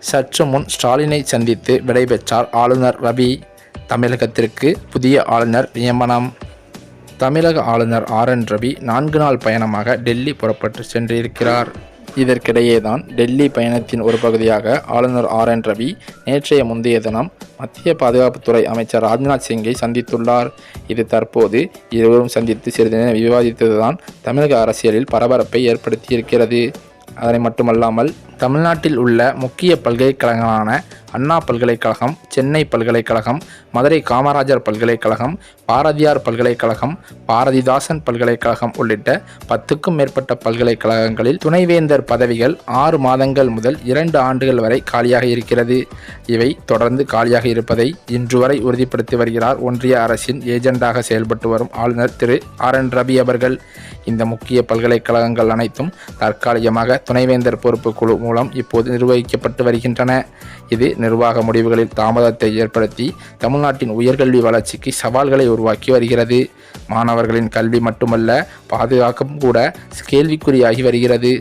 சற்று முன் ஸ்டாலினை சந்தித்து விடைபெற்றார் ஆளுநர் ரவி. தமிழகத்திற்கு புதிய ஆளுநர் நியமனம். தமிழக ஆளுநர் RN ரவி 4 நாள் பயணமாக டெல்லி புறப்பட்டு சென்றிருக்கிறார். இதற்கிடையேதான் டெல்லி பயணத்தின் ஒரு பகுதியாக ஆளுநர் RN ரவி நேற்றைய முந்தைய தினம் மத்திய பாதுகாப்புத்துறை அமைச்சர் ராஜ்நாத் சிங்கை சந்தித்துள்ளார். இது தற்போது இருவரும் சந்தித்து சிறிது நேரம் விவாதித்ததுதான் தமிழக அரசியலில் பரபரப்பை ஏற்படுத்தியிருக்கிறது. அதனை மட்டுமல்லாமல் தமிழ்நாட்டில் உள்ள முக்கிய பல்கலைக்கழகங்களான அண்ணா பல்கலைக்கழகம், சென்னை பல்கலைக்கழகம், மதுரை காமராஜர் பல்கலைக்கழகம், பாரதியார் பல்கலைக்கழகம், பாரதிதாசன் பல்கலைக்கழகம் உள்ளிட்ட 10க்கும் மேற்பட்ட பல்கலைக்கழகங்களில் துணைவேந்தர் பதவிகள் 6 மாதங்கள் முதல் 2 ஆண்டுகள் வரை காலியாக இருக்கிறது. இவை தொடர்ந்து காலியாக இருப்பதை இன்று வரை உறுதிப்படுத்தி வருகிறார் ஒன்றிய அரசின் ஏஜெண்டாக செயல்பட்டு வரும் ஆளுநர் திரு RN ரவி அவர்கள். இந்த முக்கிய பல்கலைக்கழகங்கள் அனைத்தும் தற்காலிகமாக துணைவேந்தர் பொறுப்பு குழு மூலம் இப்போது நிர்வகிக்கப்பட்டு வருகின்றன. இது நிர்வாக முடிவுகளில் தாமதத்தை ஏற்படுத்தி தமிழ்நாட்டின் உயர்கல்வி வளர்ச்சிக்கு சவால்களை உருவாக்கி வருகிறது. மாணவர்களின் கல்வி மட்டுமல்ல, பாதுகாப்பும் கூட கேள்விக்குறியாகி வருகிறது.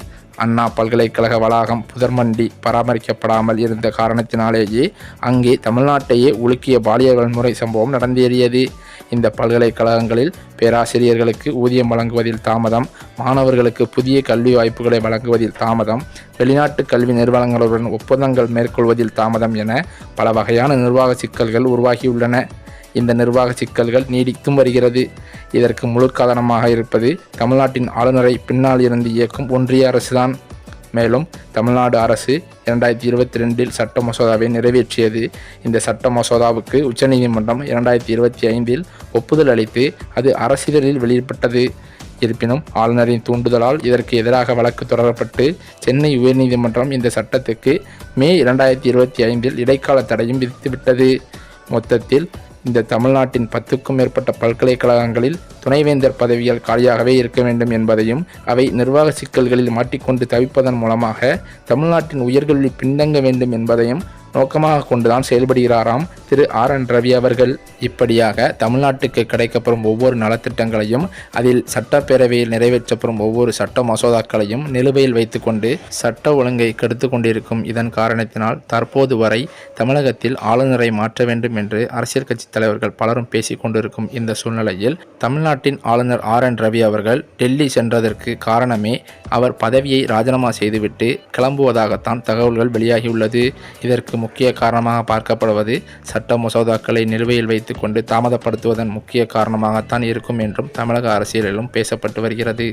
அண்ணா பல்கலைக்கழக வளாகம் புதர்மண்டி பராமரிக்கப்படாமல் இருந்த காரணத்தினாலேயே அங்கே தமிழ்நாட்டையே உலுக்கிய பாலியல் வன்முறை சம்பவம் நடந்தேறியது. இந்த பல்கலைக்கழகங்களில் பேராசிரியர்களுக்கு ஊதியம் வழங்குவதில் தாமதம், மாணவர்களுக்கு புதிய கல்வி வாய்ப்புகளை வழங்குவதில் தாமதம், வெளிநாட்டு கல்வி நிறுவனங்களுடன் ஒப்பந்தங்கள் மேற்கொள்வதில் தாமதம் என பல வகையான நிர்வாக சிக்கல்கள் உருவாகியுள்ளன. இந்த நிர்வாக சிக்கல்கள் நீடித்தும் வருகிறது. இதற்கு முழு காரணமாக இருப்பது தமிழ்நாட்டின் ஆளுநரை பின்னால் இருந்து இயக்கும் ஒன்றிய அரசுதான். மேலும் தமிழ்நாடு அரசு 2022 சட்ட மசோதாவை நிறைவேற்றியது. இந்த சட்ட மசோதாவுக்கு உச்சநீதிமன்றம் 2025 ஒப்புதல் அளித்து அது அரசிதழில் வெளியிடப்பட்டது. இருப்பினும் ஆளுநரின் தூண்டுதலால் இதற்கு எதிராக வழக்கு தொடரப்பட்டு சென்னை உயர்நீதிமன்றம் இந்த சட்டத்துக்கு மே 2025 இடைக்கால தடையும் விதித்துவிட்டது. மொத்தத்தில் இந்த தமிழ்நாட்டின் 10க்கும் மேற்பட்ட பல்கலைக்கழகங்களில் துணைவேந்தர் பதவிகள் காலியாகவே இருக்க வேண்டும் என்பதையும் அவை நிர்வாக சிக்கல்களில் மாட்டிக்கொண்டு தவிப்பதன் மூலமாக தமிழ்நாட்டின் உயர்கல்வி பின்தங்க வேண்டும் என்பதையும் நோக்கமாக கொண்டுதான் செயல்படுகிறாராம் திரு RN ரவி அவர்கள். இப்படியாக தமிழ்நாட்டுக்கு கிடைக்கப்பெறும் ஒவ்வொரு நலத்திட்டங்களையும், அதில் சட்டப்பேரவையில் நிறைவேற்றப்படும் ஒவ்வொரு சட்ட மசோதாக்களையும் நிலுவையில் வைத்துக்கொண்டு சட்ட ஒழுங்கை கெடுத்து கொண்டிருக்கும் இதன் காரணத்தினால் தற்போது வரை தமிழகத்தில் ஆளுநரை மாற்ற வேண்டும் என்று அரசியல் கட்சி தலைவர்கள் பலரும் பேசிக் கொண்டிருக்கும் இந்த சூழ்நிலையில் தமிழ்நாட்டின் ஆளுநர் RN ரவி அவர்கள் டெல்லி சென்றதற்கு காரணமே அவர் பதவியை ராஜினாமா செய்துவிட்டு கிளம்புவதாகத்தான் தகவல்கள் வெளியாகியுள்ளது. இதற்கு முக்கிய காரணமாக பார்க்கப்படுவது சட்ட மசோதாக்களை நிலுவையில் வைத்துக் கொண்டு தாமதப்படுத்துவதன் முக்கிய காரணமாகத்தான் இருக்கும் என்றும் தமிழக அரசியலிலும் பேசப்பட்டு வருகிறது.